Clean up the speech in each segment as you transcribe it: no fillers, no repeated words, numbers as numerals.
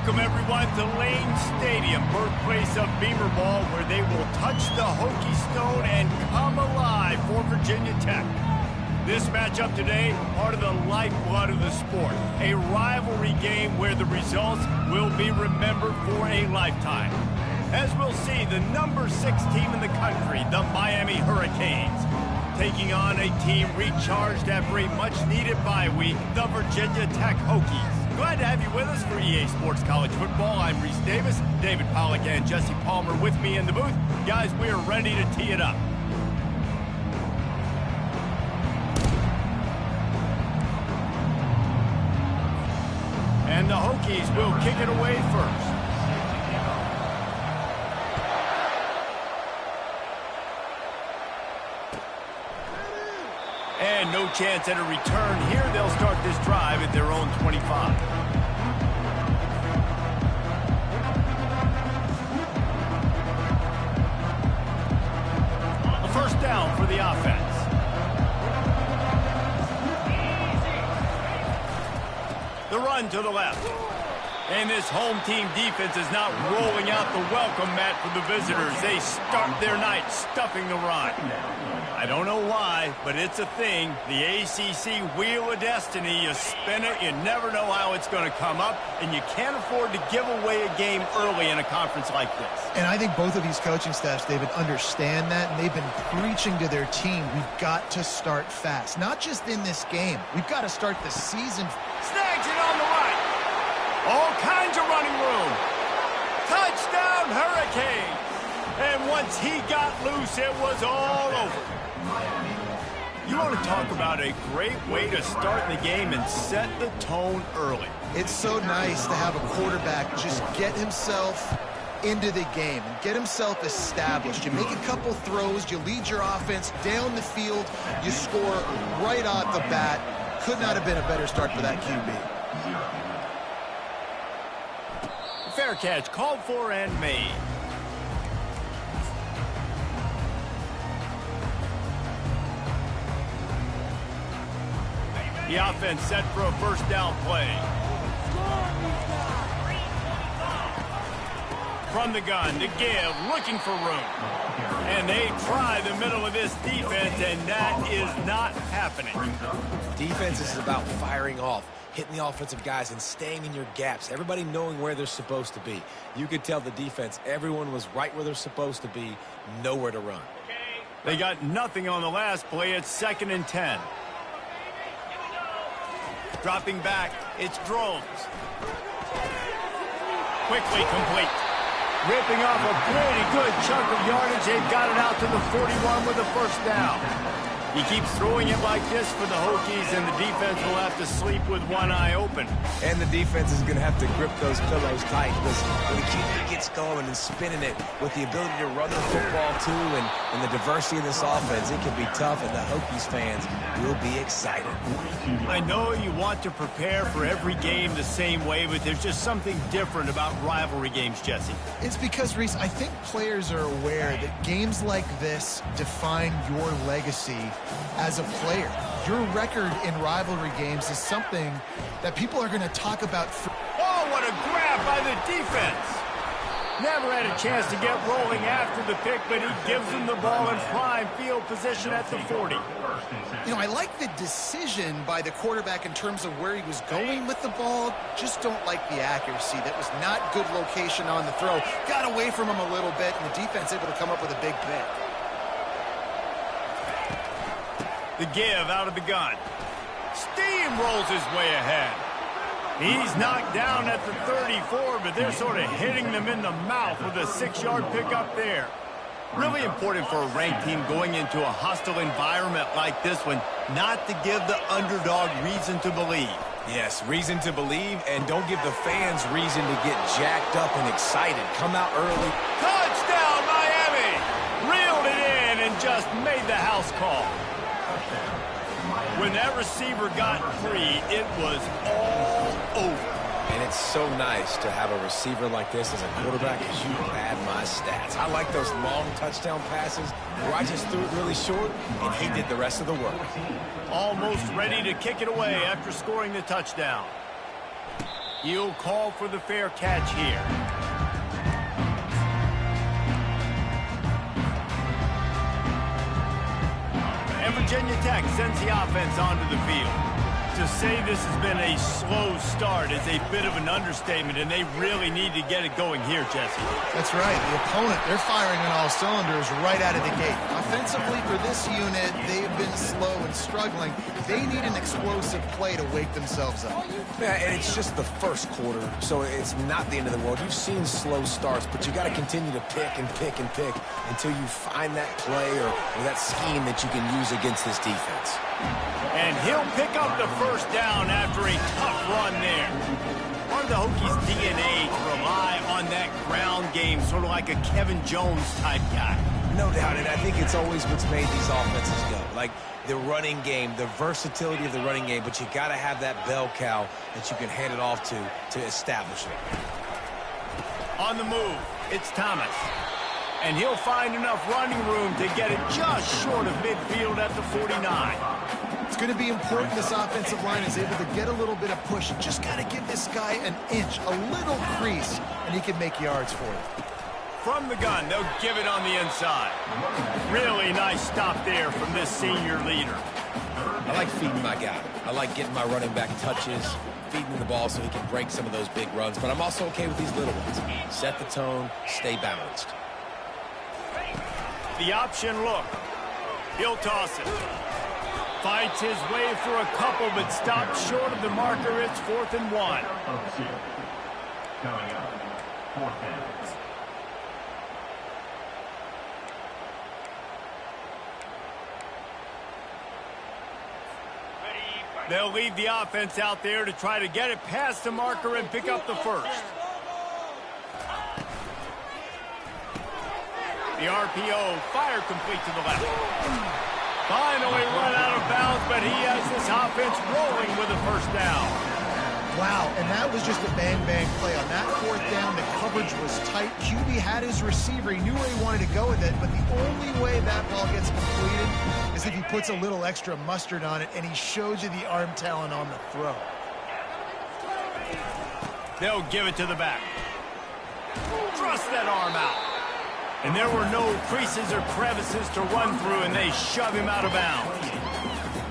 Welcome, everyone, to Lane Stadium, birthplace of Beamer Ball, where they will touch the Hokie Stone and come alive for Virginia Tech. This matchup today, part of the lifeblood of the sport, a rivalry game where the results will be remembered for a lifetime. As we'll see, the number 6 team in the country, the Miami Hurricanes, taking on a team recharged after a much-needed bye week, the Virginia Tech Hokies. Glad to have you with us for EA Sports College Football. I'm Reese Davis, David Pollack and Jesse Palmer with me in the booth. Guys, we are ready to tee it up. And the Hokies will kick it away first. And no chance at a return here. They'll start this drive at their own 25. A first down for the offense. The run to the left. And this home team defense is not rolling out the welcome mat for the visitors. They start their night stuffing the run. I don't know why, but it's a thing. The ACC Wheel of Destiny, you spin it, you never know how it's going to come up, and you can't afford to give away a game early in a conference like this. And I think both of these coaching staffs, David, understand that, and they've been preaching to their team, we've got to start fast. Not just in this game. We've got to start the season. Snags it on the right. All kinds of running room. Touchdown, Hurricanes. And once he got loose, it was all over. You want to talk about a great way to start the game and set the tone early. It's so nice to have a quarterback just get himself into the game and get himself established. You make a couple throws, you lead your offense down the field, you score right off the bat. Could not have been a better start for that QB. Fair catch, called for and made. The offense set for a first down play. From the gun to give, looking for room. And they try the middle of this defense, and that is not happening. Defense is about firing off, hitting the offensive guys and staying in your gaps. Everybody knowing where they're supposed to be. You could tell the defense, everyone was right where they're supposed to be, nowhere to run. They got nothing on the last play. It's 2nd and 10. Dropping back, it's Drones. Quickly complete. Ripping off a pretty good chunk of yardage. They've got it out to the 41 with a first down. He keeps throwing it like this for the Hokies, and the defense will have to sleep with one eye open. And the defense is going to have to grip those pillows tight because when the QB gets going and spinning it with the ability to run the football too and the diversity of this offense, it can be tough, and the Hokies fans will be excited. I know you want to prepare for every game the same way, but there's just something different about rivalry games, Jesse. It's because, Reese, I think players are aware that games like this define your legacy as a player. Your record in rivalry games is something that people are going to talk about. Oh, what a grab by the defense. Never had a chance to get rolling after the pick, but he gives them the ball in prime field position at the 40. You know, I like the decision by the quarterback in terms of where he was going with the ball. Just don't like the accuracy. That was not good location on the throw. Got away from him a little bit, and the defense able to come up with a big pick. The give out of the gun. Steamrolls his way ahead. He's knocked down at the 34, but they're sort of hitting them in the mouth with a 6-yard pickup there. Really important for a ranked team going into a hostile environment like this one, not to give the underdog reason to believe. Yes, reason to believe, and don't give the fans reason to get jacked up and excited. Come out early. Touchdown, Miami! Reeled it in and just made the house call. When that receiver got free, it was all over. And it's so nice to have a receiver like this as a quarterback, because you pad my stats. I like those long touchdown passes where I just threw it really short, and he did the rest of the work. Almost ready to kick it away after scoring the touchdown. He'll call for the fair catch here. And Virginia Tech sends the offense onto the field. To say this has been a slow start is a bit of an understatement, and they really need to get it going here, Jesse. That's right. The opponent, they're firing on all cylinders right out of the gate. Offensively, for this unit, they've been slow and struggling. They need an explosive play to wake themselves up. Yeah, and it's just the first quarter, so it's not the end of the world. You've seen slow starts, but you got to continue to pick and pick and pick until you find that play or that scheme that you can use against this defense. And he'll pick up the first down after a tough run there. Part of the Hokies' DNA to rely on that ground game, sort of like a Kevin Jones type guy. No doubt, and I think it's always what's made these offenses go. Like the running game, the versatility of the running game, but you got to have that bell cow that you can hand it off to establish it. On the move, it's Thomas. And he'll find enough running room to get it just short of midfield at the 49. It's going to be important this offensive line is able to get a little bit of push. You just got to give this guy an inch, a little crease, and he can make yards for you. From the gun, they'll give it on the inside. Really nice stop there from this senior leader. I like feeding my guy. I like getting my running back touches, feeding him the ball so he can break some of those big runs, but I'm also okay with these little ones. Set the tone, stay balanced. The option look. He'll toss it. Fights his way for a couple, but stops short of the marker. It's 4th and 1. Coming up, 4th down. They'll leave the offense out there to try to get it past the marker and pick up the first. The RPO, fire complete to the left. Finally run out of bounds, but he has this offense rolling with a first down. Wow, and that was just a bang-bang play. On that 4th down, the coverage was tight. QB had his receiver. He knew where he wanted to go with it, but the only way that ball gets completed is if he puts a little extra mustard on it, and he shows you the arm talent on the throw. They'll give it to the back. Thrust that arm out. And there were no creases or crevices to run through, and they shove him out of bounds.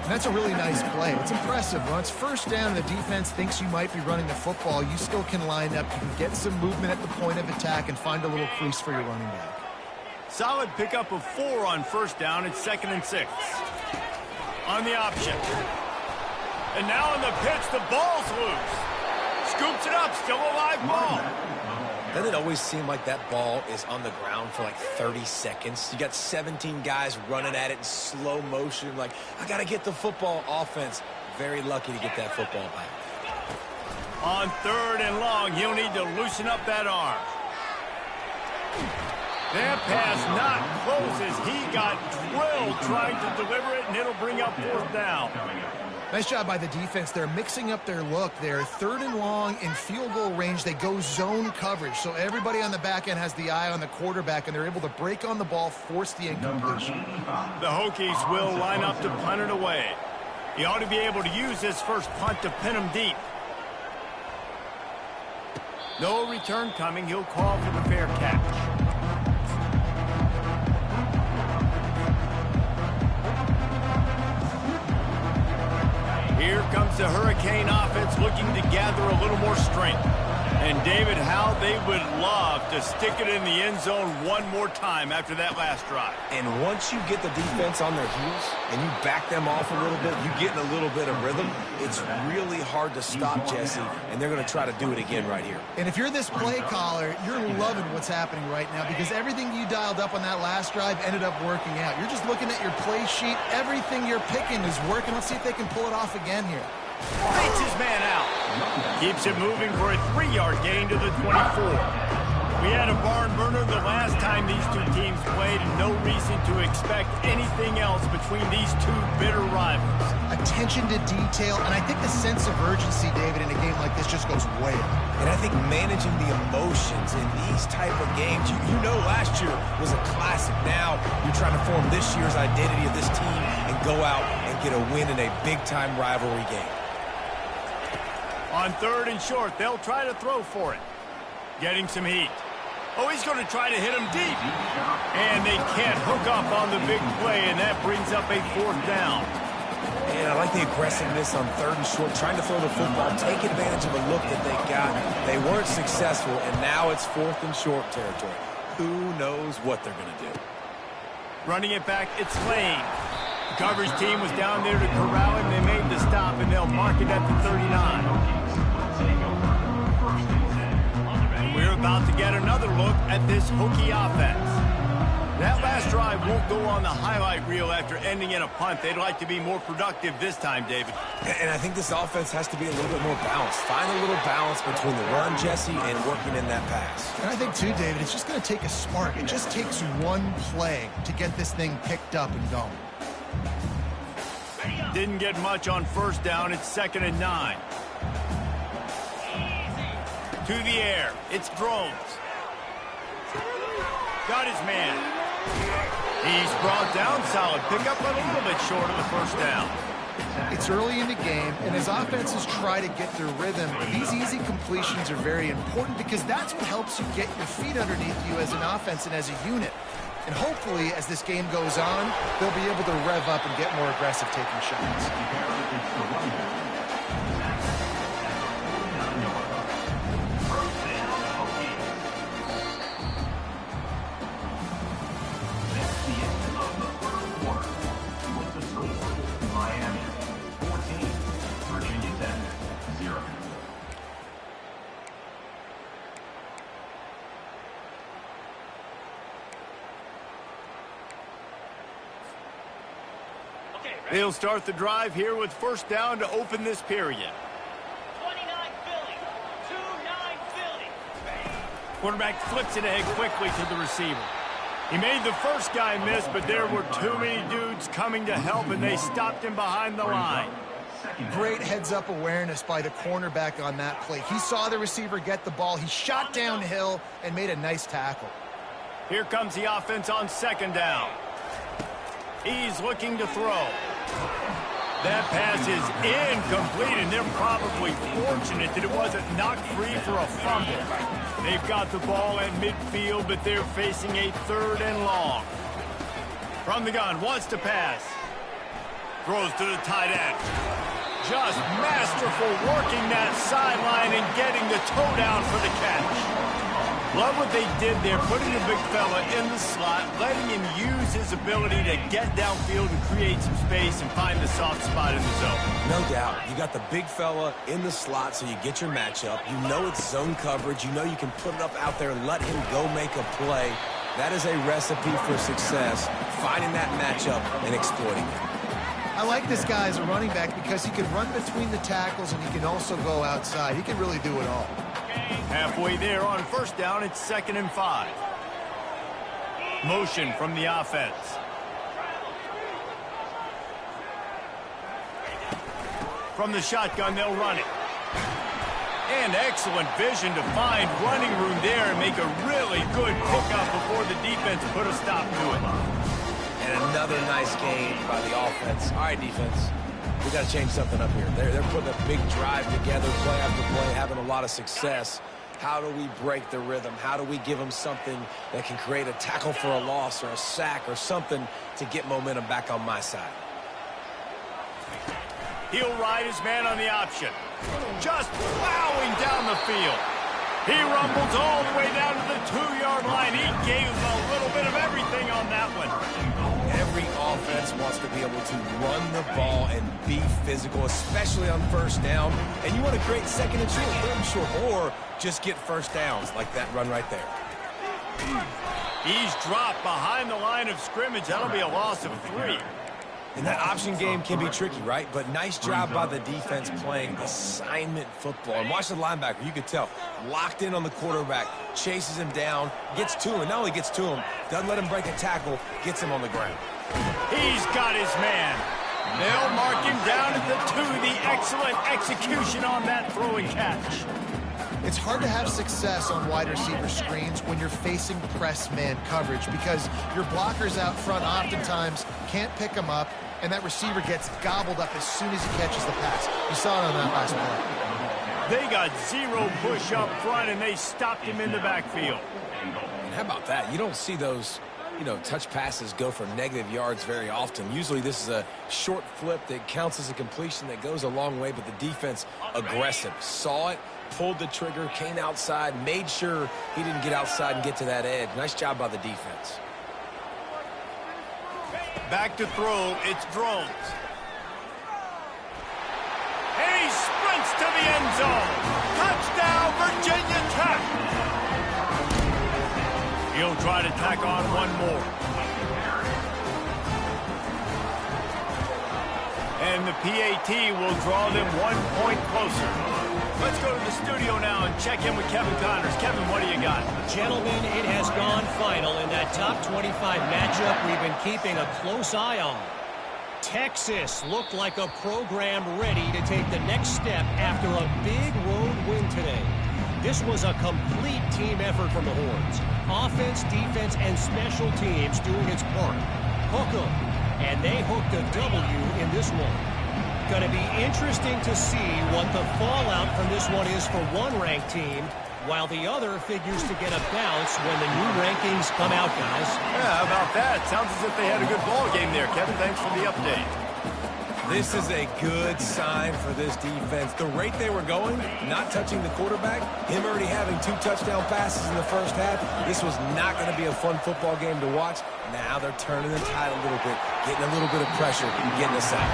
And that's a really nice play. It's impressive. When it's first down and the defense thinks you might be running the football, you still can line up. You can get some movement at the point of attack and find a little crease for your running back. Solid pickup of 4 on first down. It's 2nd and 6. On the option. And now on the pitch, the ball's loose. Scoops it up, still a live ball. Doesn't it always seem like that ball is on the ground for like 30 seconds? You got 17 guys running at it in slow motion. Like, I got to get the football. Offense, very lucky to get that football back. On 3rd and long, he'll need to loosen up that arm. That pass not close as he got drilled trying to deliver it, and it'll bring up 4th down. Nice job by the defense. They're mixing up their look. They're 3rd and long in field goal range. They go zone coverage, so everybody on the back end has the eye on the quarterback, and they're able to break on the ball, force the incompletion. The Hokies will line up to punt it away. He ought to be able to use this first punt to pin him deep. No return coming. He'll call for the fair catch. Here comes the Hurricane offense looking to gather a little more strength. And David, how they would love to stick it in the end zone one more time after that last drive. And once you get the defense on their heels and you back them off a little bit, you get in a little bit of rhythm, it's really hard to stop, Jesse, and they're going to try to do it again right here. And if you're this play caller, you're loving what's happening right now because everything you dialed up on that last drive ended up working out. You're just looking at your play sheet. Everything you're picking is working. Let's see if they can pull it off again here. Baits his man out. Keeps it moving for a 3-yard gain to the 24. We had a barn burner the last time these two teams played, and no reason to expect anything else between these two bitter rivals. Attention to detail, and I think the sense of urgency, David, in a game like this just goes way up. And I think managing the emotions in these type of games, you know last year was a classic. Now you're trying to form this year's identity of this team and go out and get a win in a big-time rivalry game. On On 3rd and short, they'll try to throw for it. Getting some heat. Oh, he's going to try to hit him deep. And they can't hook up on the big play, and that brings up a 4th down. And I like the aggressiveness on 3rd and short, trying to throw the football, take advantage of a look that they got. They weren't successful, and now it's 4th and short territory. Who knows what they're going to do? Running it back, it's Lane. The coverage team was down there to corral him. They made the stop, and they'll mark it at the 39. We're about to get another look at this Hokie offense. That last drive won't go on the highlight reel after ending in a punt. They'd like to be more productive this time, David. And I think this offense has to be a little bit more balanced. Find a little balance between the run, Jesse, and working in that pass. And I think, too, David, it's just going to take a spark. It just takes one play to get this thing picked up and going. Didn't get much on 1st down. It's 2nd and 9. To the air. It's Drones. Got his man. He's brought down. Solid pickup, but a little bit short of the 1st down. It's early in the game, and as offenses try to get their rhythm, these easy completions are very important because that's what helps you get your feet underneath you as an offense and as a unit. And hopefully, as this game goes on, they'll be able to rev up and get more aggressive taking shots. They'll start the drive here with 1st down to open this period. 29 Philly. 2-9 Philly. Quarterback flips it ahead quickly to the receiver. He made the first guy miss, but there were too many dudes coming to help, and they stopped him behind the line. Great heads-up awareness by the cornerback on that play. He saw the receiver get the ball. He shot downhill and made a nice tackle. Here comes the offense on 2nd down. He's looking to throw. That pass is incomplete, and they're probably fortunate that it wasn't knocked free for a fumble. They've got the ball at midfield, but they're facing a 3rd and long. From the gun, wants to pass. Throws to the tight end. Just masterful working that sideline and getting the toe down for the catch. Love what they did there, putting the big fella in the slot, letting him use his ability to get downfield and create some space and find the soft spot in the zone. No doubt. You got the big fella in the slot so you get your matchup. You know it's zone coverage. You know you can put it up out there and let him go make a play. That is a recipe for success, finding that matchup and exploiting it. I like this guy as a running back because he can run between the tackles and he can also go outside. He can really do it all. Halfway there on 1st down, it's 2nd and 5. Motion from the offense. From the shotgun, they'll run it. And excellent vision to find running room there and make a really good pickup before the defense put a stop to it. And another nice game by the offense. All right, defense. We got to change something up here. They're putting a big drive together, play after play, having a lot of success. How do we break the rhythm? How do we give them something that can create a tackle for a loss or a sack or something to get momentum back on my side? He'll ride his man on the option. Just plowing down the field. He rumbles all the way down to the 2-yard line. He gave a little bit of everything on that one. Every offense wants to be able to run the ball and be physical, especially on 1st down. And you want to create 2nd and short, 3rd and short, or just get 1st downs like that run right there. He's dropped behind the line of scrimmage. That'll be a loss of 3. And that option game can be tricky, right? But nice job by the defense playing assignment football. And watch the linebacker. You could tell. Locked in on the quarterback. Chases him down. Gets to him. Not only gets to him, doesn't let him break a tackle. Gets him on the ground. He's got his man. They'll mark him down at the 2. The excellent execution on that throw and catch. It's hard to have success on wide receiver screens when you're facing press man coverage because your blockers out front oftentimes can't pick them up, and that receiver gets gobbled up as soon as he catches the pass. You saw it on that last play. They got zero push up front, and they stopped him in the backfield. And how about that? You don't see those, touch passes go for negative yards very often. Usually this is a short flip that counts as a completion that goes a long way, but the defense aggressive. Saw it, pulled the trigger, came outside, made sure he didn't get outside and get to that edge. Nice job by the defense. Back to throw, it's Drones. And he sprints to the end zone. Touchdown, Virginia Tech. He'll try to tack on one more. And the PAT will draw them 1 point closer. Let's go to the studio now and check in with Kevin Connors. Kevin, what do you got? Gentlemen, it has gone final in that top 25 matchup we've been keeping a close eye on. Texas looked like a program ready to take the next step after a big road win today. This was a complete team effort from the Horns. Offense, defense, and special teams doing its part. Hook 'em, and they hooked a W in this one. Going to be interesting to see what the fallout from this one is for one ranked team, while the other figures to get a bounce when the new rankings come out, guys. Yeah, how about that? Sounds as if they had a good ball game there. Kevin, thanks for the update. This is a good sign for this defense. The rate they were going, not touching the quarterback, him already having 2 touchdown passes in the first half, this was not going to be a fun football game to watch. Now they're turning the tide a little bit, getting a little bit of pressure, getting a sack.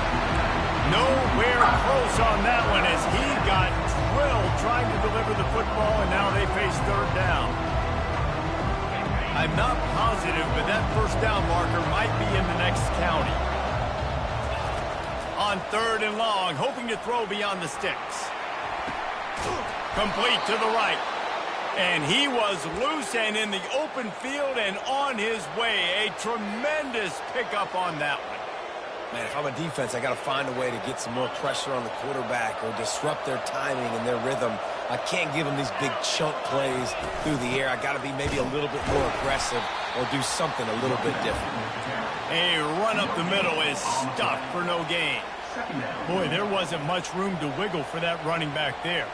Nowhere close on that one as he got drilled trying to deliver the football, and now they face third down. I'm not positive, but that first down marker might be in the next county. On 3rd and long, hoping to throw beyond the sticks. Complete to the right. And he was loose and in the open field and on his way. A tremendous pickup on that one. Man, if I'm a defense, I got to find a way to get some more pressure on the quarterback or disrupt their timing and their rhythm. I can't give them these big chunk plays through the air. I got to be maybe a little bit more aggressive or do something a little bit different. A run up the middle is stuffed for no gain. Boy, there wasn't much room to wiggle for that running back there.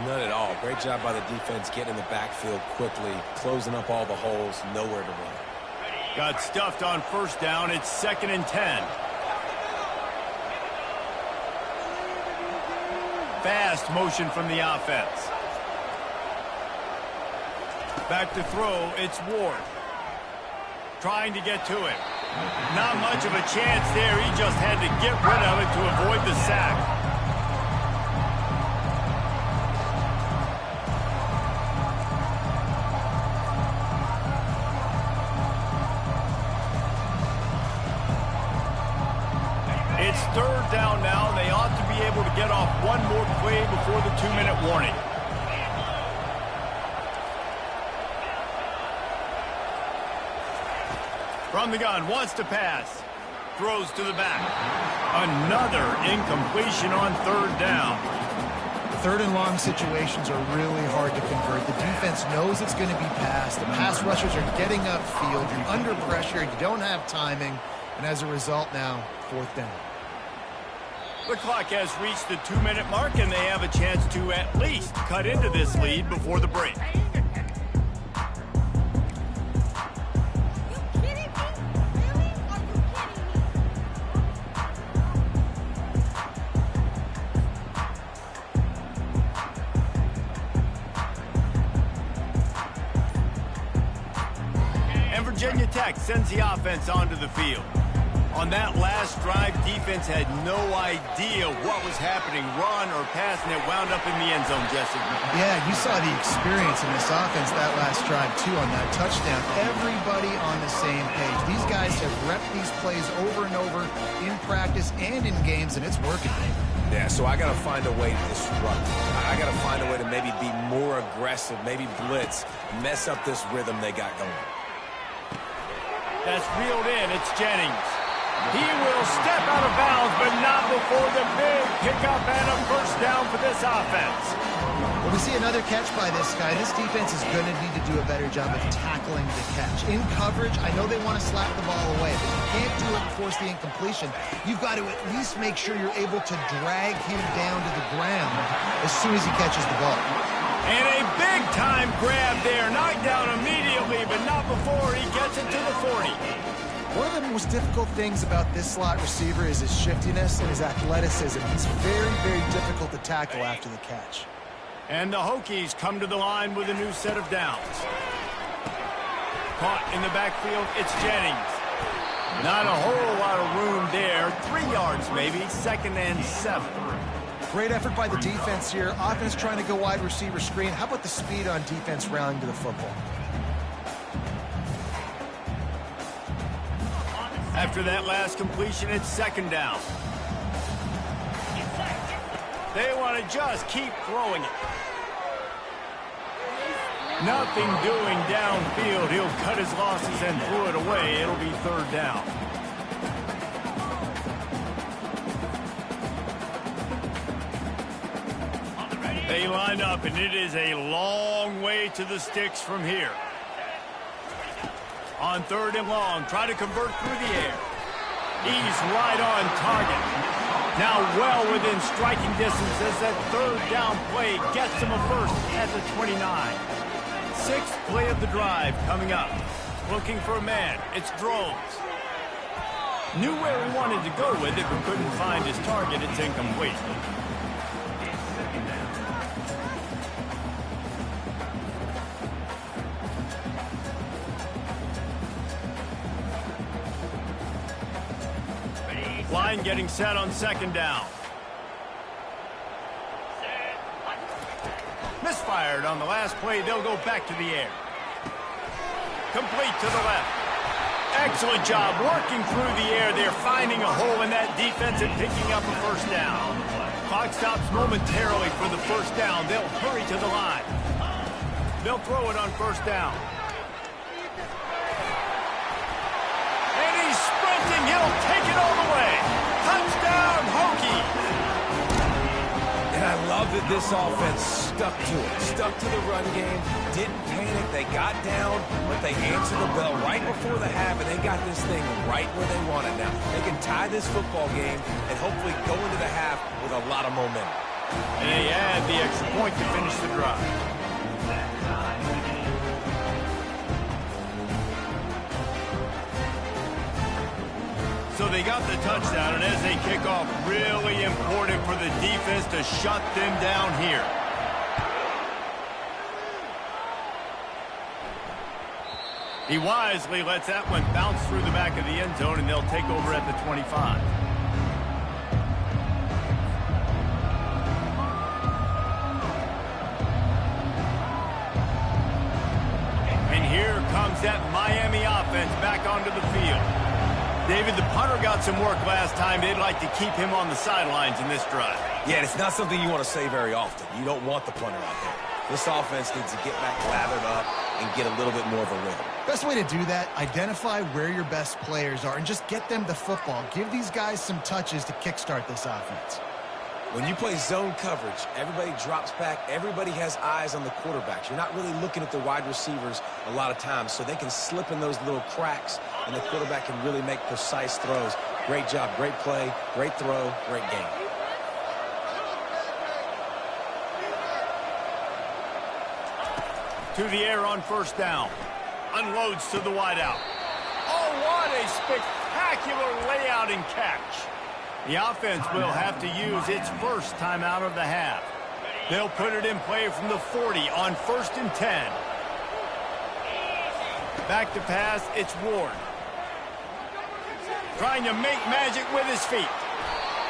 None at all. Great job by the defense getting in the backfield quickly, closing up all the holes, nowhere to run. Got stuffed on first down. It's 2nd and 10. Fast motion from the offense. Back to throw, it's Ward. Trying to get to him. Not much of a chance there. He just had to get rid of it to avoid the sack. It's 3rd down now. They ought to be able to get off one more play before the 2-minute warning. From the gun, wants to pass. Throws to the back. Another incompletion on 3rd down. 3rd and long situations are really hard to convert. The defense knows it's going to be passed. The pass rushers are getting upfield. You're under pressure. You don't have timing. And as a result now, 4th down. The clock has reached the 2-minute mark, and they have a chance to at least cut into this lead before the break. Virginia Tech sends the offense onto the field. On that last drive, defense had no idea what was happening. Run or pass, and it wound up in the end zone, Jesse. Yeah, you saw the experience in this offense that last drive, too, on that touchdown. Everybody on the same page. These guys have repped these plays over and over in practice and in games, and it's working. Yeah, so I got to find a way to disrupt. I got to find a way to maybe be more aggressive, maybe blitz, mess up this rhythm they got going. That's reeled in. It's Jennings. He will step out of bounds, but not before the big pickup and a first down for this offense. When we see another catch by this guy, this defense is going to need to do a better job of tackling the catch. In coverage, I know they want to slap the ball away, but you can't do it and force the incompletion. You've got to at least make sure you're able to drag him down to the ground as soon as he catches the ball. And a big-time grab there. Knocked down immediately, but not before he gets it to the 40. One of the most difficult things about this slot receiver is his shiftiness and his athleticism. He's very, very difficult to tackle after the catch. And the Hokies come to the line with a new set of downs. Caught in the backfield, it's Jennings. Not a whole lot of room there. 3 yards maybe, 2nd and 7. Great effort by the defense here. Offense trying to go wide receiver screen. How about the speed on defense rallying to the football? After that last completion, it's 2nd down. They want to just keep throwing it. Nothing doing downfield. He'll cut his losses and throw it away. It'll be 3rd down. They line up, and it is a long way to the sticks from here. On 3rd and long, try to convert through the air. He's right on target. Now well within striking distance as that 3rd down play gets him a first at the 29. 6th play of the drive coming up. Looking for a man. It's Drones. Knew where he wanted to go with it, but couldn't find his target. It's incomplete. Line getting set on 2nd down. Misfired on the last play. They'll go back to the air. Complete to the left. Excellent job working through the air. They're finding a hole in that defense and picking up a first down. Clock stops momentarily for the first down. They'll hurry to the line. They'll throw it on 1st down. And he's sprinting. He'll take it all the way. Touchdown, Hokies! And I love that this offense stuck to it. Stuck to the run game. Didn't panic. They got down, but they answered the bell right before the half, and they got this thing right where they want it now. They can tie this football game and hopefully go into the half with a lot of momentum. And they add the extra point to finish the drive. So they got the touchdown, and as they kick off, really important for the defense to shut them down here. He wisely lets that one bounce through the back of the end zone, and they'll take over at the 25. And here comes that Miami offense back onto the field. David, the punter got some work last time. They'd like to keep him on the sidelines in this drive. Yeah, and it's not something you want to say very often. You don't want the punter out there. This offense needs to get back lathered up and get a little bit more of a rhythm. Best way to do that, identify where your best players are and just get them the football. Give these guys some touches to kickstart this offense. When you play zone coverage, everybody drops back. Everybody has eyes on the quarterbacks. You're not really looking at the wide receivers a lot of times, so they can slip in those little cracks, and the quarterback can really make precise throws. Great job, great play, great throw, great game. To the air on 1st down. Unloads to the wideout. Oh, what a spectacular layout and catch. The offense will have to use its first time out of the half. They'll put it in play from the 40 on 1st and 10. Back to pass, it's Ward. Trying to make magic with his feet.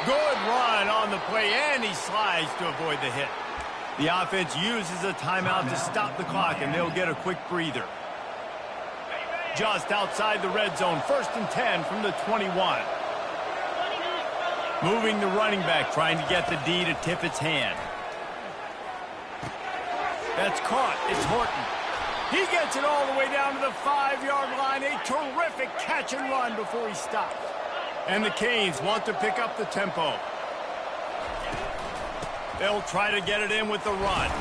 Good run on the play, and he slides to avoid the hit. The offense uses a timeout to stop the clock, and they'll get a quick breather. Just outside the red zone, 1st and 10 from the 21. Moving the running back, trying to get the D to tip its hand. That's caught. It's Horton. He gets it all the way down to the 5-yard line. A terrific catch and run before he stops. And the Canes want to pick up the tempo. They'll try to get it in with the run.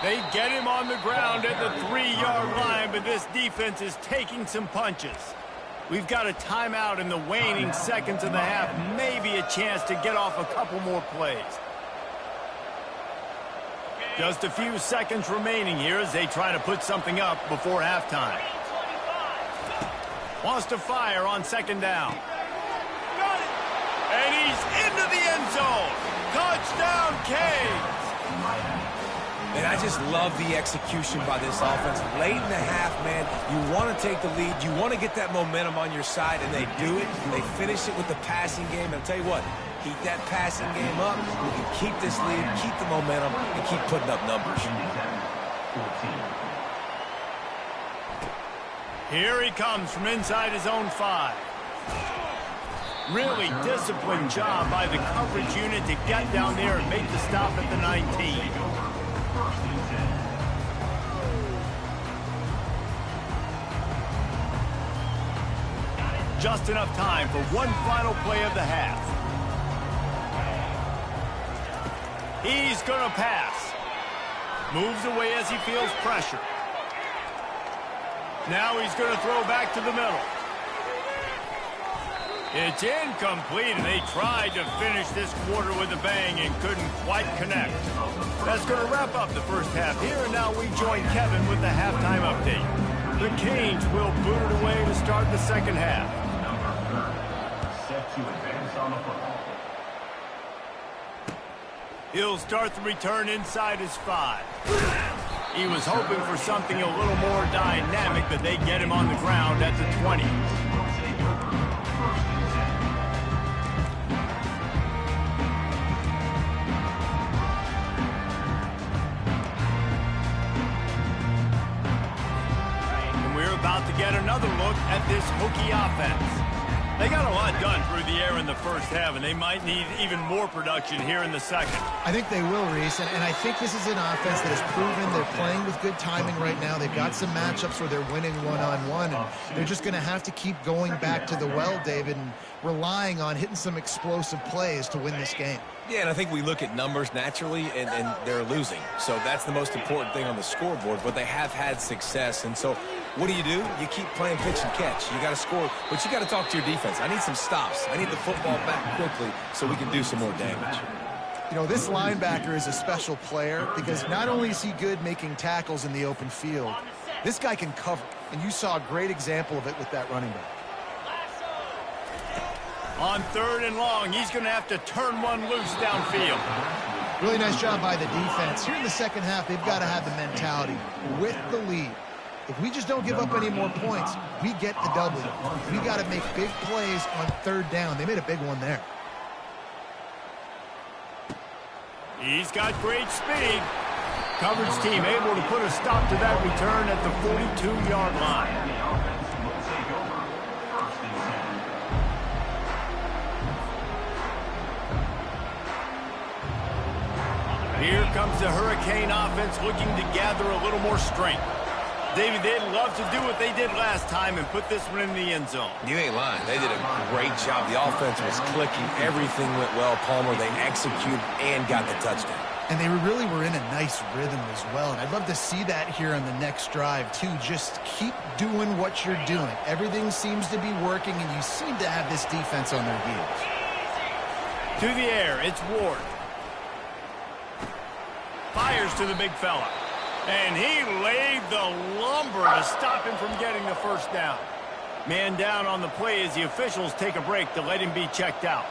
They get him on the ground at the 3-yard line, but this defense is taking some punches. We've got a timeout in the waning seconds of the half. Maybe a chance to get off a couple more plays. Just a few seconds remaining here as they try to put something up before halftime. Wants to fire on second down. Got it. And he's into the end zone. Touchdown, Canes. And I just love the execution by this offense. Late in the half, man, you want to take the lead. You want to get that momentum on your side, and they do it. They finish it with the passing game. And I'll tell you what, keep that passing game up. We can keep this lead, keep the momentum, and keep putting up numbers. Here he comes from inside his own 5. Really disciplined job by the coverage unit to get down there and make the stop at the 19. Just enough time for one final play of the half. He's going to pass. Moves away as he feels pressure. Now he's going to throw back to the middle. It's incomplete, and they tried to finish this quarter with a bang and couldn't quite connect. That's going to wrap up the first half here, and now we join Kevin with the halftime update. The Canes will boot it away to start the second half. Set to advance on the football. He'll start the return inside his 5. He was hoping for something a little more dynamic, but they get him on the ground at the 20. And we're about to get another look at this Hokie offense. They got a lot done through the air in the first half, and they might need even more production here in the second. I think they will, Reese, and I think this is an offense that has proven they're playing with good timing right now. They've got some matchups where they're winning one-on-one, and they're just going to have to keep going back to the well, David, and relying on hitting some explosive plays to win this game. Yeah, and I think we look at numbers naturally, and they're losing. So that's the most important thing on the scoreboard, but they have had success. And so what do? You keep playing pitch and catch. You got to score, but you got to talk to your defense. I need some stops. I need the football back quickly so we can do some more damage. You know, this linebacker is a special player because not only is he good making tackles in the open field, this guy can cover. And you saw a great example of it with that running back. On 3rd and long, he's going to have to turn one loose downfield. Really nice job by the defense. Here in the second half, they've got to have the mentality with the lead. If we just don't give up any more points, we get the W. We got to make big plays on 3rd down. They made a big one there. He's got great speed. Coverage team able to put a stop to that return at the 42-yard line. Here comes the Hurricane offense looking to gather a little more strength. David, they'd love to do what they did last time and put this one in the end zone. You ain't lying. They did a great job. The offense was clicking. Everything went well. Palmer, they executed and got the touchdown. And they really were in a nice rhythm as well. And I'd love to see that here on the next drive, too. Just keep doing what you're doing. Everything seems to be working, and you seem to have this defense on their heels. To the air, it's Ward. Fires to the big fella. And he laid the lumber to stop him from getting the first down. Man down on the play as the officials take a break to let him be checked out.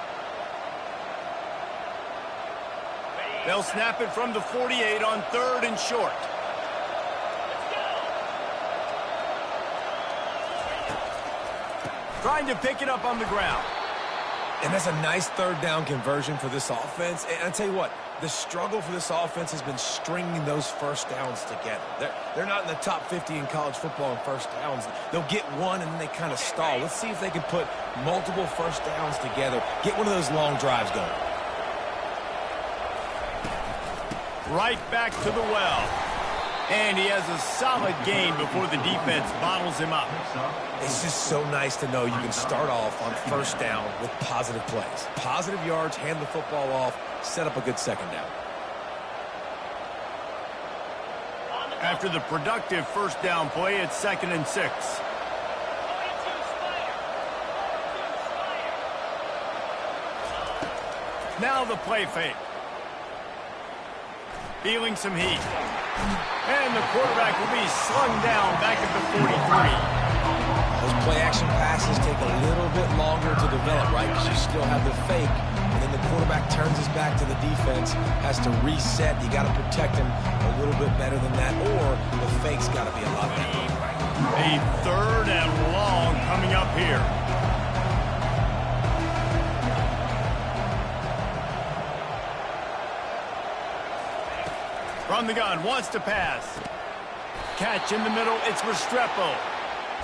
They'll snap it from the 48 on 3rd and short. Trying to pick it up on the ground. And that's a nice 3rd down conversion for this offense. And I'll tell you what, the struggle for this offense has been stringing those first downs together. They're not in the top 50 in college football in first downs. They'll get one and then they kind of stall. Let's see if they can put multiple first downs together. Get one of those long drives going. Right back to the well. And he has a solid gain before the defense bottles him up. It's just so nice to know you can start off on first down with positive plays. Positive yards, hand the football off, set up a good second down. After the productive first down play, it's 2nd and 6. Now the play fake. Feeling some heat. And the quarterback will be slung down back at the 43. Those play-action passes take a little bit longer to develop, right? Because you still have the fake, and then the quarterback turns his back to the defense, has to reset. You got to protect him a little bit better than that, or the fake's got to be a lot better. A 3rd and long coming up here. From the gun, wants to pass. Catch in the middle, it's Restrepo.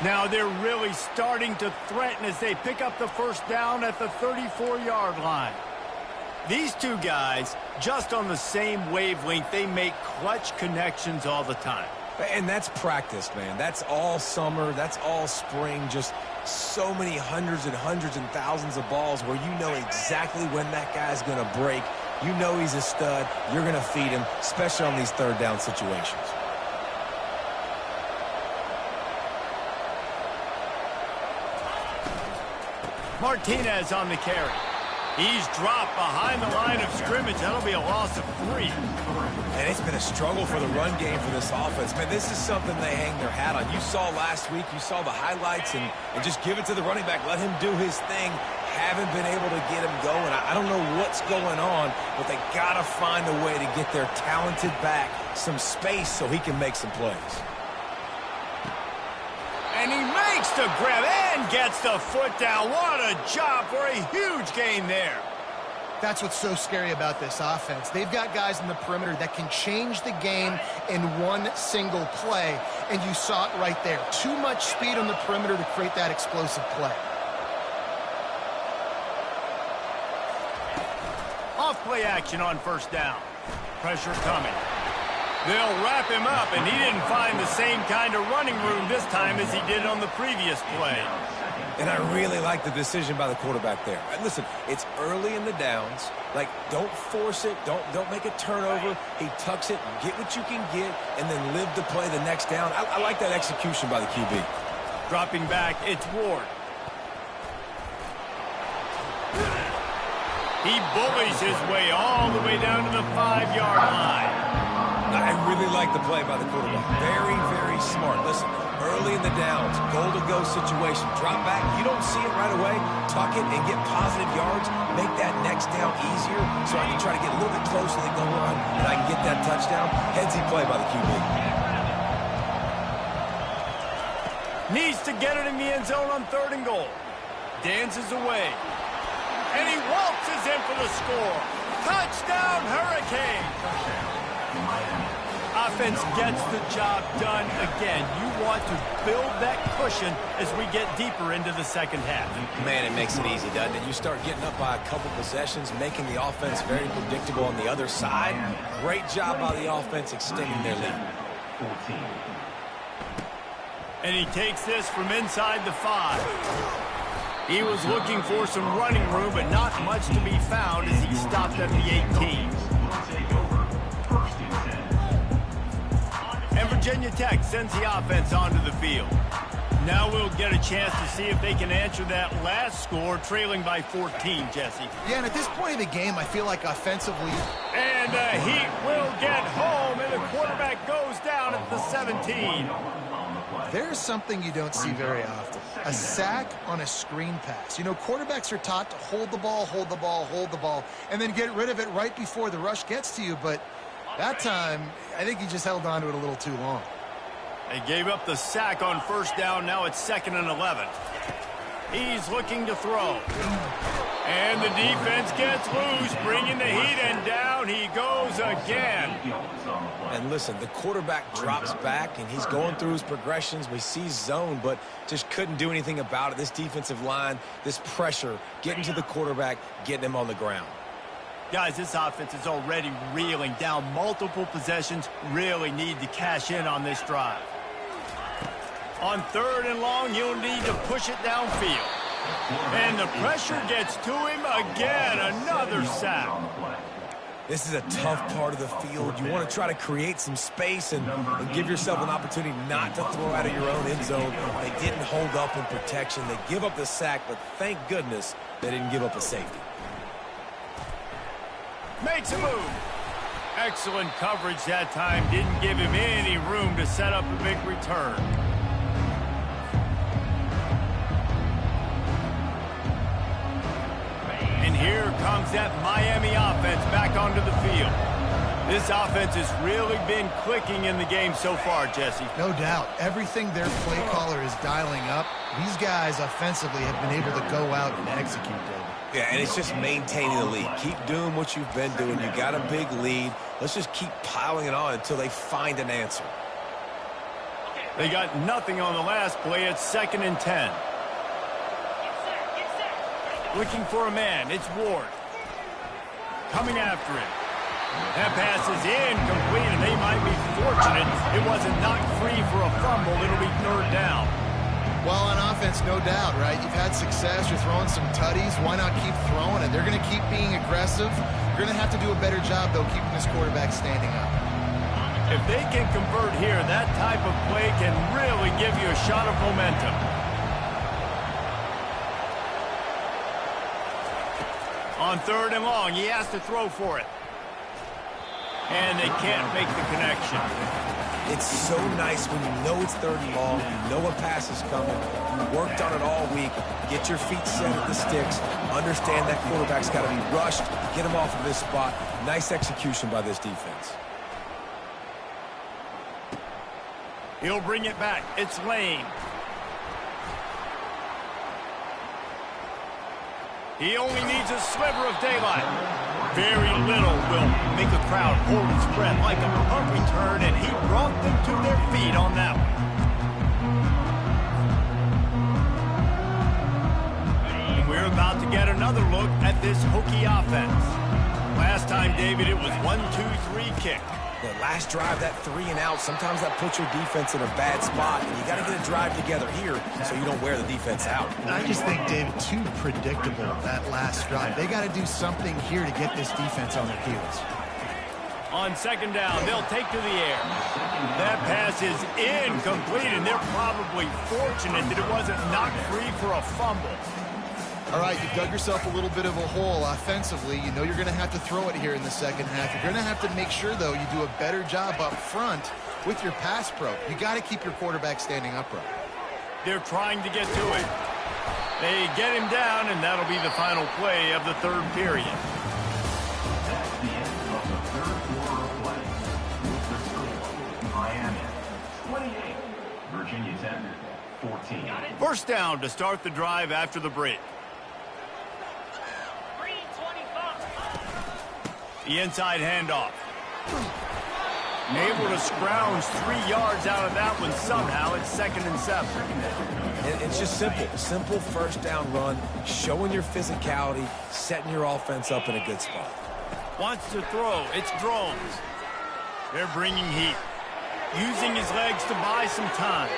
Now they're really starting to threaten as they pick up the first down at the 34-yard line. These two guys, just on the same wavelength, they make clutch connections all the time. And that's practice, man. That's all summer. That's all spring. Just so many hundreds and thousands of balls where you know exactly when that guy's going to break. You know he's a stud. You're going to feed him, especially on these third down situations. Martinez on the carry. He's dropped behind the line of scrimmage. That'll be a loss of 3. And it's been a struggle for the run game for this offense. Man, this is something they hang their hat on. You saw last week, you saw the highlights, and just give it to the running back. Let him do his thing. Haven't been able to get him going. I don't know what's going on, but they got to find a way to get their talented back some space so he can make some plays. And he makes the grab and gets the foot down. What a job for a huge gain there. That's what's so scary about this offense. They've got guys in the perimeter that can change the game in one single play, and you saw it right there. Too much speed on the perimeter to create that explosive play. Off play action on first down. Pressure coming. They'll wrap him up, and he didn't find the same kind of running room this time as he did on the previous play. And I really like the decision by the quarterback there. And listen, it's early in the downs. Like, don't force it. Don't make a turnover. He tucks it, get what you can get, and then live to play the next down. I like that execution by the QB. Dropping back, it's Ward. He bullies his way all the way down to the 5-yard line. I really like the play by the quarterback. Very, very smart. Listen, early in the downs, goal-to-go situation. Drop back, you don't see it right away. Tuck it and get positive yards. Make that next down easier so I can try to get a little bit closer to the goal line and I can get that touchdown. Headsy play by the QB. Needs to get it in the end zone on 3rd and goal. Dances away. And he waltzes in for the score. Touchdown, Hurricane! Offense gets the job done again. You want to build that cushion as we get deeper into the second half. Man, it makes it easy, doesn't it? You start getting up by a couple possessions, making the offense very predictable on the other side. Great job by the offense extending their lead. And he takes this from inside the 5. He was looking for some running room, but not much to be found as he stopped at the 18. And Virginia Tech sends the offense onto the field. Now we'll get a chance to see if they can answer that last score, trailing by 14, Jesse. Yeah, and at this point of the game, I feel like offensively... And the Heat will get home, and the quarterback goes down at the 17. There's something you don't see very often. A sack on a screen pass. You know, quarterbacks are taught to hold the ball, hold the ball, hold the ball, and then get rid of it right before the rush gets to you. But that time, I think he just held on to it a little too long. They gave up the sack on first down. Now it's 2nd and 11. He's looking to throw. And the defense gets loose, bringing the Heat, and down he goes again. And listen, the quarterback drops back, and he's going through his progressions. We see zone, but just couldn't do anything about it. This defensive line, this pressure, getting to the quarterback, getting him on the ground. Guys, this offense is already reeling down multiple possessions. Really need to cash in on this drive. On 3rd and long, you'll need to push it downfield. And the pressure gets to him again. Another sack. This is a tough part of the field. You want to try to create some space and give yourself an opportunity not to throw out of your own end zone. They didn't hold up in protection. They give up the sack, but thank goodness they didn't give up a safety. Makes a move. Excellent coverage that time. Didn't give him any room to set up a big return. And here comes that Miami offense back onto the field. This offense has really been clicking in the game so far, Jesse. No doubt. Everything their play caller is dialing up, these guys offensively have been able to go out and execute, David. Yeah, and it's just maintaining the lead. Keep doing what you've been doing. You got a big lead. Let's just keep piling it on until they find an answer. They got nothing on the last play. It's 2nd and 10. Looking for a man. It's Ward. Coming after him. That pass is incomplete, and they might be fortunate it wasn't knocked free for a fumble. It'll be 3rd down. Well, on offense, no doubt, right? You've had success. You're throwing some tutties. Why not keep throwing it? They're going to keep being aggressive. You're going to have to do a better job, though, keeping this quarterback standing up. If they can convert here, that type of play can really give you a shot of momentum. On 3rd and long, he has to throw for it. And they can't make the connection. It's so nice when you know it's 3rd and long, you know a pass is coming, you worked on it all week, get your feet set at the sticks, understand that quarterback's got to be rushed, get him off of this spot. Nice execution by this defense. He'll bring it back. It's Lane. He only needs a sliver of daylight. Very little will make a crowd hold its breath like a punt return, and he brought them to their feet on that one. And we're about to get another look at this Hokie offense. Last time, David, it was 1-2-3 kick. The last drive, that 3 and out, sometimes that puts your defense in a bad spot, and you got to get a drive together here so you don't wear the defense out. I just think, David, too predictable, that last drive. They got to do something here to get this defense on their heels. On 2nd down, they'll take to the air. That pass is incomplete, and they're probably fortunate that it wasn't knocked free for a fumble. All right, you've dug yourself a little bit of a hole offensively. You know you're going to have to throw it here in the second half. You're going to have to make sure, though, you do a better job up front with your pass pro. You got to keep your quarterback standing upright. They're trying to get to it. They get him down, and that'll be the final play of the 3rd period. That's the end of the 3rd quarter of play. The score, Miami 28, Virginia Tech 14. 1st down to start the drive after the break. The inside handoff. Able to scrounge 3 yards out of that one somehow. It's 2nd and 7. It's just simple. Simple 1st down run, showing your physicality, setting your offense up in a good spot. Wants to throw. It's Drones. They're bringing heat. Using his legs to buy some time.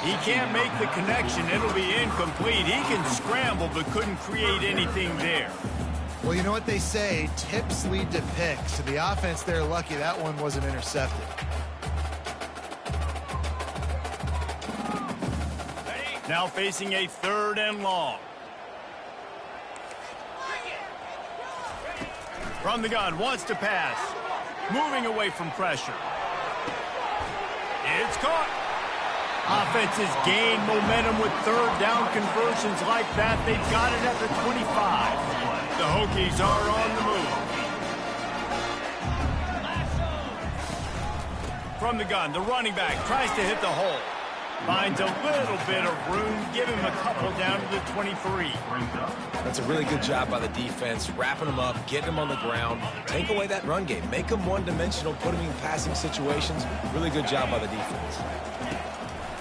He can't make the connection. It'll be incomplete. He can scramble but couldn't create anything there. Well, you know what they say, tips lead to picks. So the offense, they're lucky that one wasn't intercepted. Now facing a 3rd and long. From the gun, wants to pass. Moving away from pressure. It's caught. Offenses gain momentum with 3rd down conversions like that. They've got it at the 25. The Hokies are on the move. From the gun, the running back tries to hit the hole. Finds a little bit of room. Give him a couple down to the 23. That's a really good job by the defense, wrapping them up, getting them on the ground. Take away that run game. Make them one-dimensional, put them in passing situations. Really good job by the defense.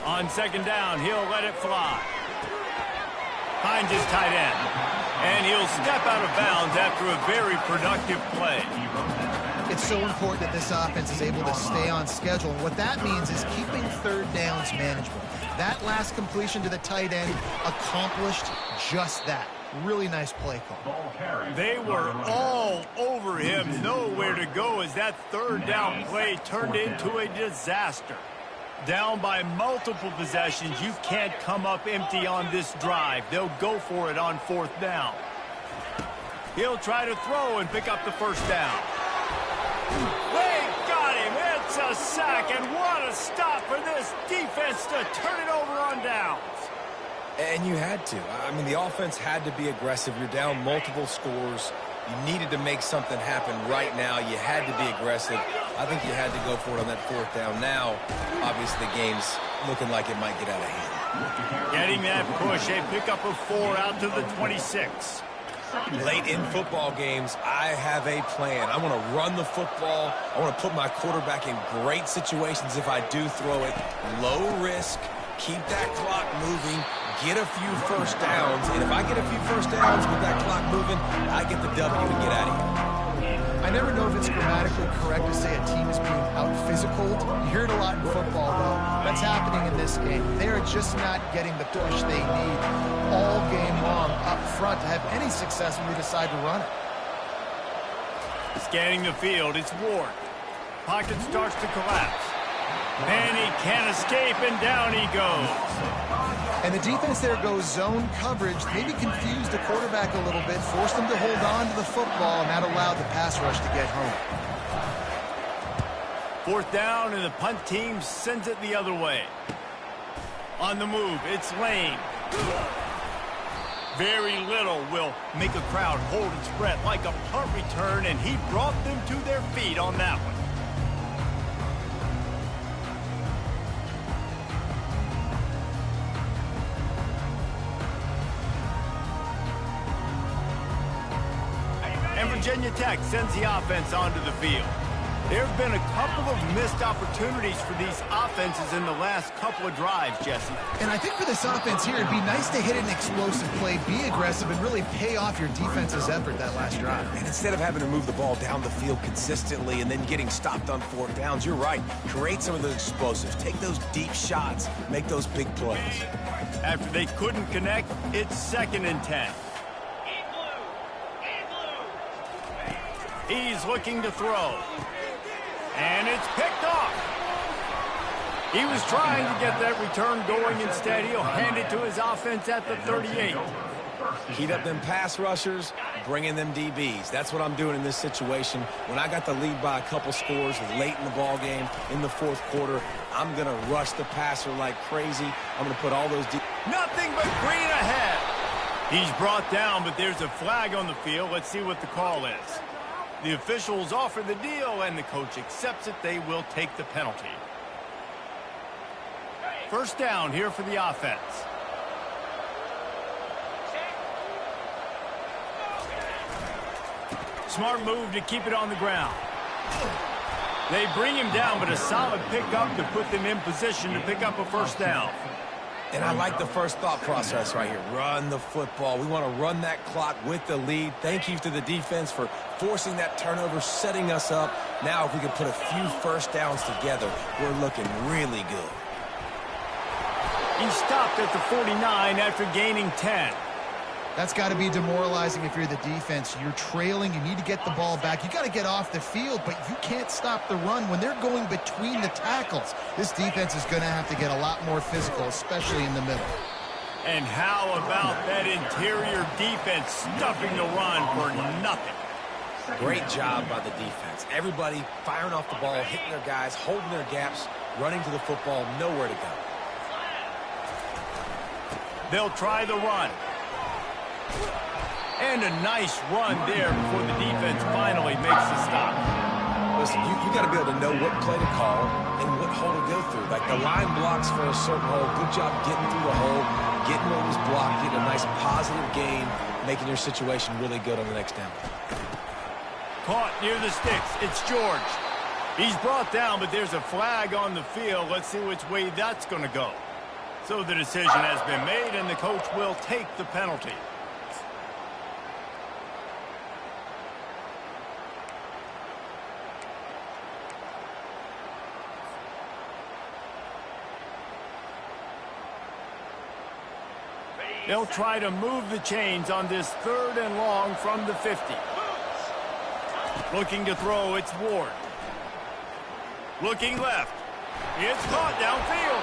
On 2nd down, he'll let it fly. Finds his tight end. And he'll step out of bounds after a very productive play. It's so important that this offense is able to stay on schedule. And what that means is keeping third downs manageable. That last completion to the tight end accomplished just that. Really nice play call. They were all over him. Nowhere to go as that third down play turned into a disaster. Down by multiple possessions, you can't come up empty on this drive. They'll go for it on fourth down. He'll try to throw and pick up the first down. They got him. It's a sack, and what a stop for this defense to turn it over on downs. And you had to. I mean, the offense had to be aggressive. You're down multiple scores. You needed to make something happen right now. You had to be aggressive. I think you had to go for it on that fourth down. Now, obviously, the game's looking like it might get out of hand. Getting that push, a pickup of 4 out to the 26. Late in football games, I have a plan. I want to run the football. I want to put my quarterback in great situations if I do throw it. Low risk, keep that clock moving, get a few first downs. And if I get a few first downs with that clock moving, I get the W and get out of here. I never know if it's grammatically correct to say a team is being out-physicaled. You hear it a lot in football, though. That's happening in this game. They are just not getting the push they need all game long up front to have any success when they decide to run it. Scanning the field, it's Ward. Pocket starts to collapse. And he can't escape, and down he goes. And the defense there goes zone coverage, maybe confused the quarterback a little bit, forced him to hold on to the football, and that allowed the pass rush to get home. Fourth down, and the punt team sends it the other way. On the move, it's Lane. Very little will make a crowd hold its breath like a punt return, and he brought them to their feet on that one. And Virginia Tech sends the offense onto the field. There have been a couple of missed opportunities for these offenses in the last couple of drives, Jesse. And I think for this offense here, it'd be nice to hit an explosive play, be aggressive, and really pay off your defense's effort that last drive. And instead of having to move the ball down the field consistently and then getting stopped on fourth downs, you're right. Create some of those explosives. Take those deep shots. Make those big plays. After they couldn't connect, it's 2nd and 10. He's looking to throw. And it's picked off. He was trying to get that return going. Instead, he'll hand it to his offense at the 38. Heat up them pass rushers, bring in them DBs. That's what I'm doing in this situation. When I got the lead by a couple scores late in the ball game, in the fourth quarter, I'm going to rush the passer like crazy. I'm going to put all those Nothing but green ahead. He's brought down, but there's a flag on the field. Let's see what the call is. The officials offer the deal, and the coach accepts it. They will take the penalty. First down here for the offense. Smart move to keep it on the ground. They bring him down, but a solid pickup to put them in position to pick up a first down. And I like the first thought process right here. Run the football. We want to run that clock with the lead. Thank you to the defense for forcing that turnover, setting us up. Now if we can put a few first downs together, we're looking really good. He stopped at the 49 after gaining 10. That's got to be demoralizing if you're the defense. You're trailing. You need to get the ball back. You got to get off the field, but you can't stop the run when they're going between the tackles. This defense is going to have to get a lot more physical, especially in the middle. And how about that interior defense stuffing the run for nothing? Great job by the defense. Everybody firing off the ball, hitting their guys, holding their gaps, running to the football, nowhere to go. They'll try the run. And a nice run there before the defense finally makes the stop. Listen, you got to be able to know what play to call and what hole to go through. Like the line blocks for a certain hole. Good job getting through the hole, getting what was blocked, getting a nice positive gain, making your situation really good on the next down. Caught near the sticks. It's George. He's brought down, but there's a flag on the field. Let's see which way that's going to go. So the decision has been made, and the coach will take the penalty. They'll try to move the chains on this 3rd and long from the 50. Looking to throw, it's Ward. Looking left. It's caught downfield.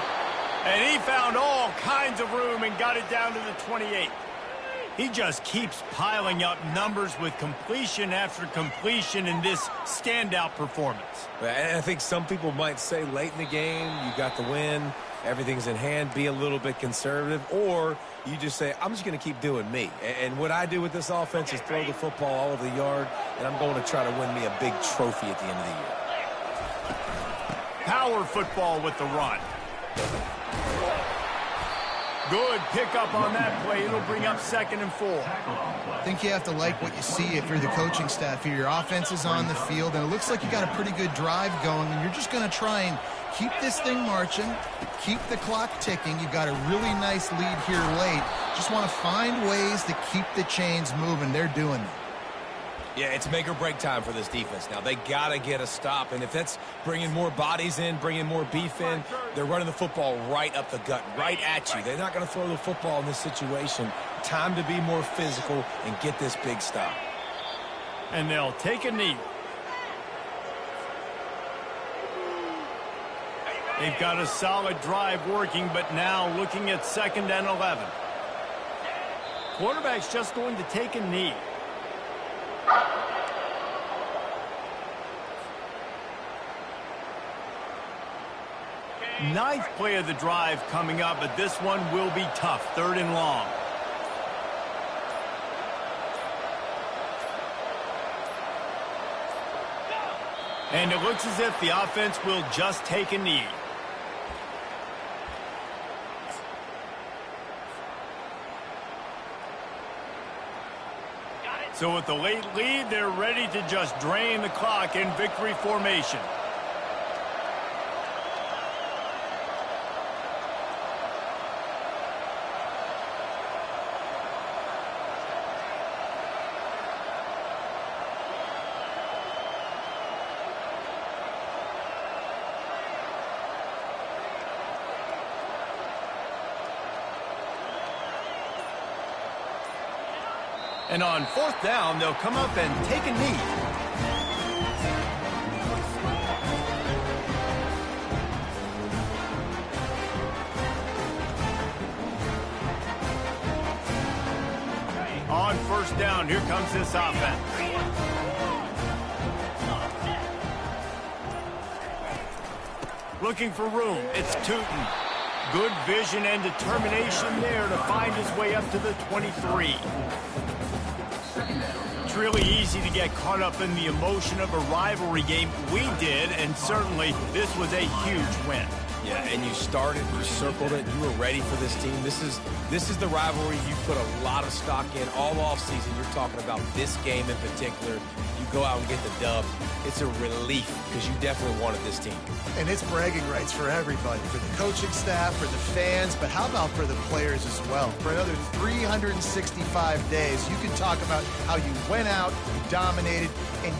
And he found all kinds of room and got it down to the 28. He just keeps piling up numbers with completion after completion in this standout performance. And I think some people might say late in the game, you got the win, everything's in hand, be a little bit conservative, or you just say, I'm just going to keep doing me. And what I do with this offense is throw the football all over the yard, and I'm going to try to win me a big trophy at the end of the year. Power football with the run. Good pickup on that play. It'll bring up 2nd and 4. I think you have to like what you see if you're the coaching staff here. Your offense is on the field, and it looks like you got a pretty good drive going, and you're just going to try and keep this thing marching, keep the clock ticking. You've got a really nice lead here late. Just want to find ways to keep the chains moving. They're doing it. Yeah, it's make or break time for this defense now. They got to get a stop, and if that's bringing more bodies in, bringing more beef in, they're running the football right up the gut, right at you. They're not going to throw the football in this situation. Time to be more physical and get this big stop. And they'll take a knee. They've got a solid drive working, but now looking at 2nd and 11. Quarterback's just going to take a knee. Ninth play of the drive coming up, but this one will be tough. 3rd and long. And it looks as if the offense will just take a knee. So with the late lead, they're ready to just drain the clock in victory formation. And on 4th down, they'll come up and take a knee. On 1st down, here comes this offense. Looking for room, it's Tootin. Good vision and determination there to find his way up to the 23. It's really easy to get caught up in the emotion of a rivalry game. We did, and certainly this was a huge win. Yeah, and you started, you circled it, you were ready for this team. This is the rivalry you put a lot of stock in all offseason. You're talking about this game in particular. You go out and get the dub. It's a relief because you definitely wanted this team. And it's bragging rights for everybody, for the coaching staff, for the fans, but how about for the players as well? For another 365 days, you can talk about how you went out, you dominated, and